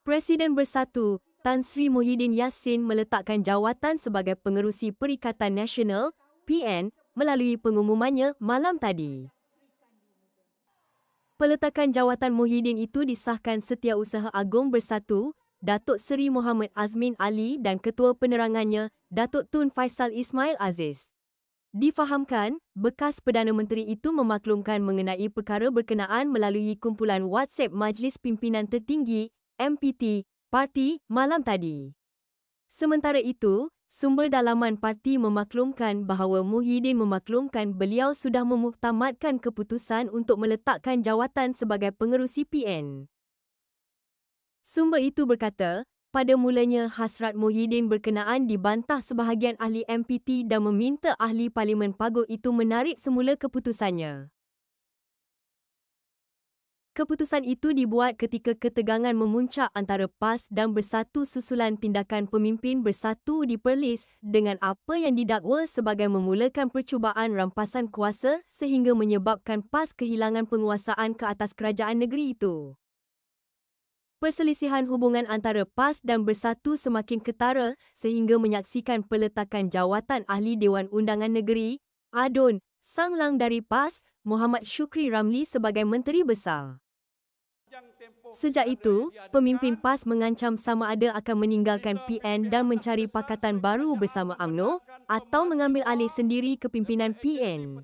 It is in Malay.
Presiden Bersatu, Tan Sri Muhyiddin Yassin meletakkan jawatan sebagai Pengerusi Perikatan Nasional, PN, melalui pengumumannya malam tadi. Peletakan jawatan Muhyiddin itu disahkan Setiausaha Agung Bersatu, Datuk Seri Muhammad Azmin Ali dan Ketua Penerangannya, Datuk Tun Faisal Ismail Aziz. Difahamkan, bekas Perdana Menteri itu memaklumkan mengenai perkara berkenaan melalui kumpulan WhatsApp Majlis Pimpinan Tertinggi, MPT, parti malam tadi. Sementara itu, sumber dalaman parti memaklumkan bahawa Muhyiddin memaklumkan beliau sudah memuktamadkan keputusan untuk meletakkan jawatan sebagai pengerusi PN. Sumber itu berkata, pada mulanya hasrat Muhyiddin berkenaan dibantah sebahagian ahli MPT dan meminta ahli Parlimen Paguh itu menarik semula keputusannya. Keputusan itu dibuat ketika ketegangan memuncak antara PAS dan Bersatu susulan tindakan pemimpin Bersatu di Perlis dengan apa yang didakwa sebagai memulakan percubaan rampasan kuasa sehingga menyebabkan PAS kehilangan penguasaan ke atas kerajaan negeri itu. Perselisihan hubungan antara PAS dan Bersatu semakin ketara sehingga menyaksikan peletakan jawatan Ahli Dewan Undangan Negeri, ADUN, Sanglang dari PAS, Muhammad Shukri Ramli sebagai Menteri Besar. Sejak itu, pemimpin PAS mengancam sama ada akan meninggalkan PN dan mencari pakatan baru bersama UMNO atau mengambil alih sendiri kepimpinan PN.